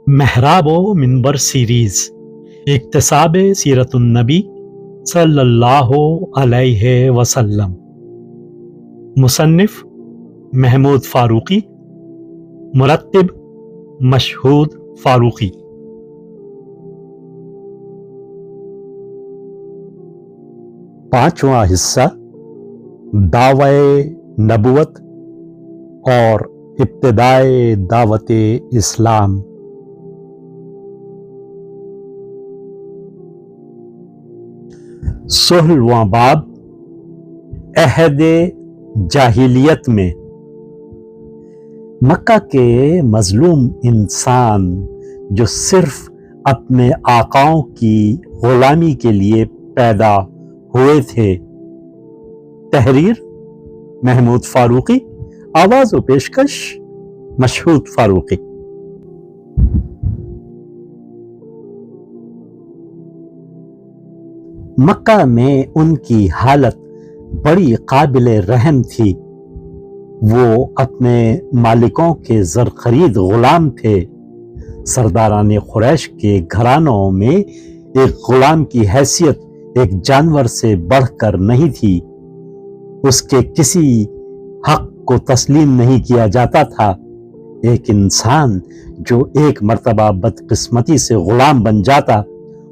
محراب و منبر سیریز اکتساب سیرت النبی صلی اللہ علیہ وسلم، مصنف محمود فاروقی، مرتب مشہود فاروقی۔ پانچواں حصہ دعوی نبوت اور ابتدائے دعوت اسلام۔ سولہواں باب، عہد جاہلیت میں مکہ کے مظلوم انسان جو صرف اپنے آقاؤں کی غلامی کے لیے پیدا ہوئے تھے۔ تحریر محمود فاروقی، آواز و پیشکش مشہود فاروقی۔ مکہ میں ان کی حالت بڑی قابل رحم تھی۔ وہ اپنے مالکوں کے زرخرید غلام تھے۔ سرداران قریش کے گھرانوں میں ایک غلام کی حیثیت ایک جانور سے بڑھ کر نہیں تھی۔ اس کے کسی حق کو تسلیم نہیں کیا جاتا تھا۔ ایک انسان جو ایک مرتبہ بدقسمتی سے غلام بن جاتا،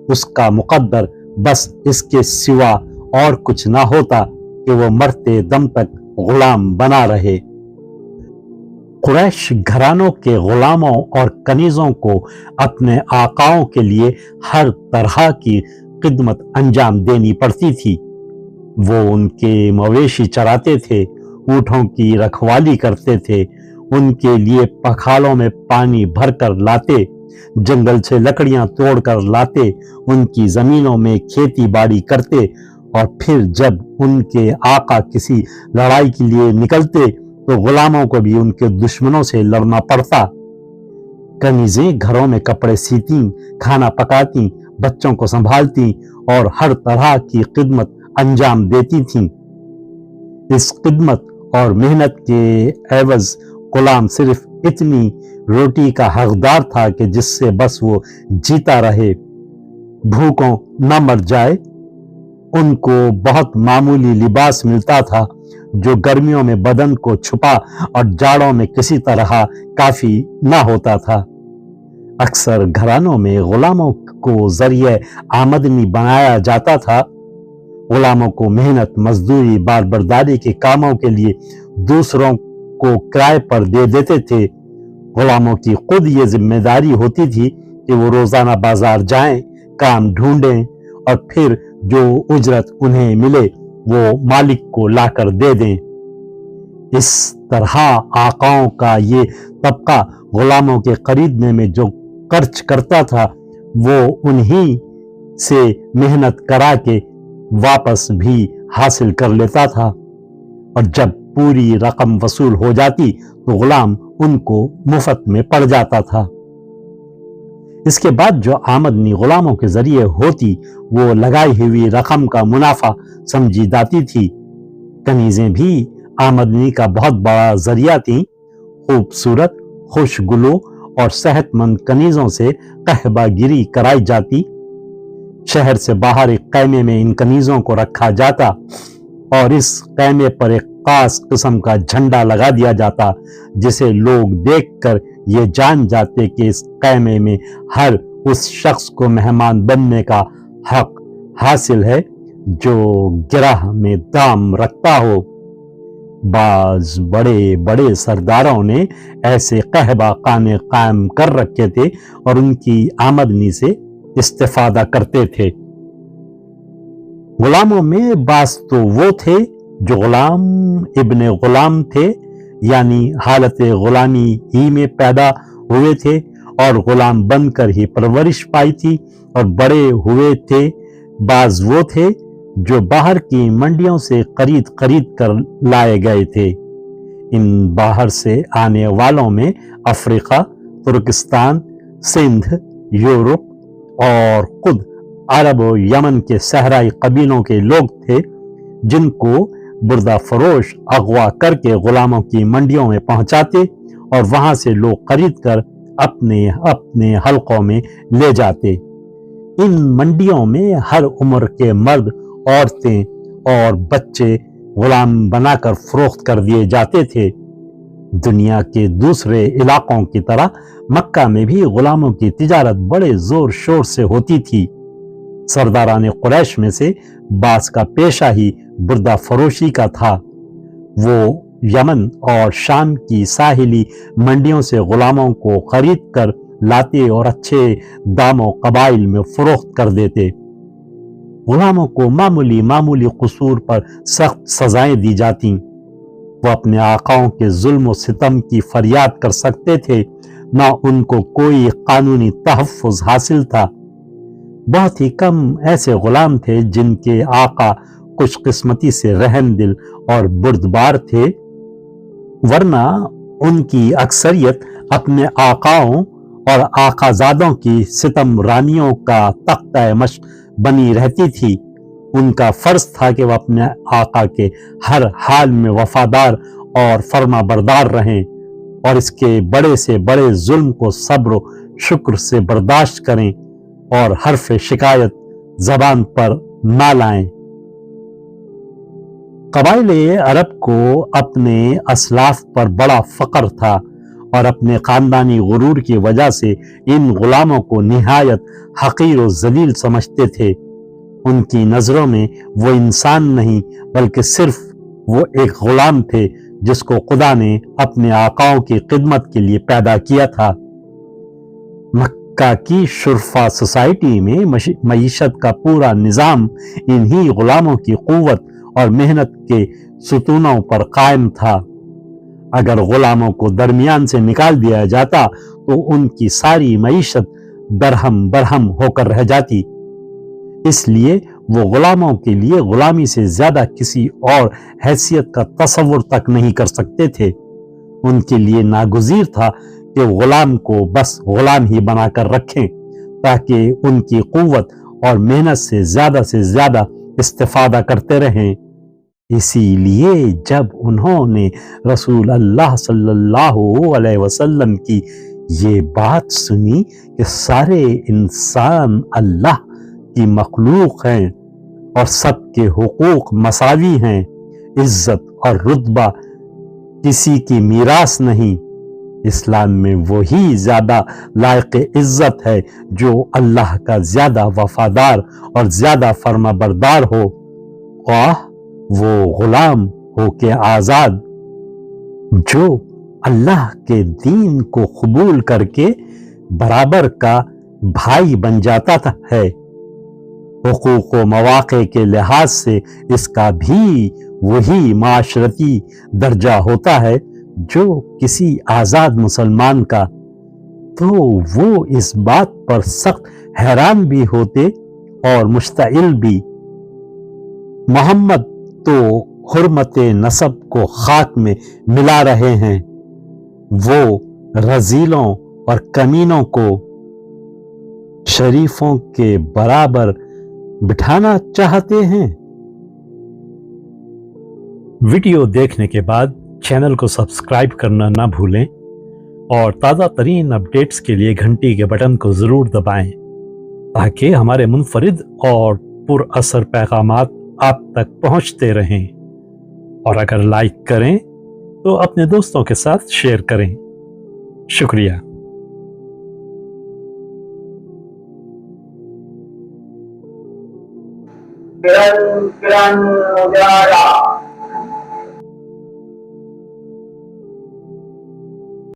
اس کا مقدر بس اس کے سوا اور کچھ نہ ہوتا کہ وہ مرتے دم تک غلام بنا رہے۔ قریش گھرانوں کے غلاموں اور کنیزوں کو اپنے آقاؤں کے لیے ہر طرح کی خدمت انجام دینی پڑتی تھی۔ وہ ان کے مویشی چراتے تھے، اونٹوں کی رکھوالی کرتے تھے، ان کے لیے پکھالوں میں پانی بھر کر لاتے، جنگل سے لکڑیاں توڑ کر لاتے، ان کی زمینوں میں کھیتی باڑی کرتے، اور پھر جب ان کے آقا کسی لڑائی کے لیے نکلتے تو غلاموں کو بھی ان کے دشمنوں سے لڑنا پڑتا۔ کنیزیں گھروں میں کپڑے سیتیں، کھانا پکاتی، بچوں کو سنبھالتی اور ہر طرح کی خدمت انجام دیتی تھیں۔ اس خدمت اور محنت کے عوض غلام صرف اتنی روٹی کا حقدار تھا کہ جس سے بس وہ جیتا رہے، بھوکوں نہ مر جائے۔ ان کو بہت معمولی لباس ملتا تھا جو گرمیوں میں بدن کو چھپا اور جاڑوں میں کسی طرح کافی نہ ہوتا تھا۔ اکثر گھرانوں میں غلاموں کو ذریعہ آمدنی بنایا جاتا تھا۔ غلاموں کو محنت مزدوری باربرداری کے کاموں کے لیے دوسروں کو کرائے پر دے دیتے تھے۔ غلاموں کی خود یہ ذمہ داری ہوتی تھی کہ وہ روزانہ بازار جائیں، کام ڈھونڈیں اور پھر جو اجرت انہیں ملے وہ مالک کو لا کر دے دیں۔ اس طرح آقاؤں کا یہ طبقہ غلاموں کے خریدنے میں جو خرچ کرتا تھا وہ انہی سے محنت کرا کے واپس بھی حاصل کر لیتا تھا، اور جب پوری رقم وصول ہو جاتی تو غلام ان کو مفت میں پڑ جاتا تھا۔ اس کے بعد جو آمدنی غلاموں کے ذریعے ہوتی وہ لگائی ہوئی رقم کا منافع سمجھی جاتی تھی۔ کنیزیں بھی آمدنی کا بہت بڑا ذریعہ تھیں۔ خوبصورت، خوشگلو اور صحت مند کنیزوں سے قحبہ گیری کرائی جاتی۔ شہر سے باہر ایک خیمے میں ان کنیزوں کو رکھا جاتا اور اس خیمے پر ایک خاص قسم کا جھنڈا لگا دیا جاتا، جسے لوگ دیکھ کر یہ جان جاتے کہ اس خیمے میں ہر اس شخص کو مہمان بننے کا حق حاصل ہے جو گرہ میں دام رکھتا ہو۔ بعض بڑے بڑے سرداروں نے ایسے قحبہ خانے قائم کر رکھے تھے اور ان کی آمدنی سے استفادہ کرتے تھے۔ غلاموں میں بعض تو وہ تھے جو غلام ابن غلام تھے، یعنی حالت غلامی ہی میں پیدا ہوئے تھے اور غلام بن کر ہی پرورش پائی تھی اور بڑے ہوئے تھے۔ بعض وہ تھے جو باہر کی منڈیوں سے خرید کر لائے گئے تھے۔ ان باہر سے آنے والوں میں افریقہ، ترکستان، سندھ، یورپ اور خود عرب و یمن کے صحرائی قبیلوں کے لوگ تھے، جن کو بردہ فروش اغوا کر کے غلاموں کی منڈیوں میں پہنچاتے اور وہاں سے لوگ خرید کر اپنے اپنے حلقوں میں لے جاتے۔ ان منڈیوں میں ہر عمر کے مرد، عورتیں اور بچے غلام بنا کر فروخت کر دیے جاتے تھے۔ دنیا کے دوسرے علاقوں کی طرح مکہ میں بھی غلاموں کی تجارت بڑے زور شور سے ہوتی تھی۔ سرداران قریش میں سے بعض کا پیشہ ہی بردہ فروشی کا تھا۔ وہ یمن اور شام کی ساحلی منڈیوں سے غلاموں کو خرید کر لاتے اور اچھے داموں قبائل میں فروخت کر دیتے۔ غلاموں کو معمولی قصور پر سخت سزائیں دی جاتیں۔ وہ اپنے آقاؤں کے ظلم و ستم کی فریاد کر سکتے تھے، نہ ان کو کوئی قانونی تحفظ حاصل تھا۔ بہت ہی کم ایسے غلام تھے جن کے آقا خوش قسمتی سے رحم دل اور بردبار تھے، ورنہ ان کی اکثریت اپنے آقاؤں اور آقازادوں کی ستم رانیوں کا تختہ مشق بنی رہتی تھی۔ ان کا فرض تھا کہ وہ اپنے آقا کے ہر حال میں وفادار اور فرما بردار رہیں اور اس کے بڑے سے بڑے ظلم کو صبر و شکر سے برداشت کریں اور حرف شکایت زبان پر نہ لائیں۔ قبائل عرب کو اپنے اسلاف پر بڑا فخر تھا اور اپنے خاندانی غرور کی وجہ سے ان غلاموں کو نہایت حقیر و ذلیل سمجھتے تھے۔ ان کی نظروں میں وہ انسان نہیں بلکہ صرف وہ ایک غلام تھے جس کو خدا نے اپنے آقاؤں کی خدمت کے لیے پیدا کیا تھا۔ مکہ کی شرفا سوسائٹی میں معیشت کا پورا نظام انہی غلاموں کی قوت اور محنت کے ستونوں پر قائم تھا۔ اگر غلاموں کو درمیان سے نکال دیا جاتا تو ان کی ساری معیشت درہم برہم ہو کر رہ جاتی۔ اس لیے وہ غلاموں کے لیے غلامی سے زیادہ کسی اور حیثیت کا تصور تک نہیں کر سکتے تھے۔ ان کے لیے ناگزیر تھا کہ غلام کو بس غلام ہی بنا کر رکھیں تاکہ ان کی قوت اور محنت سے زیادہ استفادہ کرتے رہیں۔ اسی لیے جب انہوں نے رسول اللہ صلی اللہ علیہ وسلم کی یہ بات سنی کہ سارے انسان اللہ کی مخلوق ہیں اور سب کے حقوق مساوی ہیں، عزت اور رتبہ کسی کی میراث نہیں، اسلام میں وہی زیادہ لائق عزت ہے جو اللہ کا زیادہ وفادار اور زیادہ فرما بردار ہو، خواہ وہ غلام ہو کہ آزاد۔ جو اللہ کے دین کو قبول کر کے برابر کا بھائی بن جاتا ہے، حقوق و مواقع کے لحاظ سے اس کا بھی وہی معاشرتی درجہ ہوتا ہے جو کسی آزاد مسلمان کا، تو وہ اس بات پر سخت حیران بھی ہوتے اور مشتعل بھی۔ محمد تو حرمت نسب کو خاک میں ملا رہے ہیں، وہ رذیلوں اور کمینوں کو شریفوں کے برابر بٹھانا چاہتے ہیں۔ ویڈیو دیکھنے کے بعد چینل کو سبسکرائب کرنا نہ بھولیں اور تازہ ترین اپڈیٹس کے لیے گھنٹی کے بٹن کو ضرور دبائیں تاکہ ہمارے منفرد اور پر اثر پیغامات آپ تک پہنچتے رہیں، اور اگر لائک کریں تو اپنے دوستوں کے ساتھ شیئر کریں۔ شکریہ۔ کرن کرن اجالا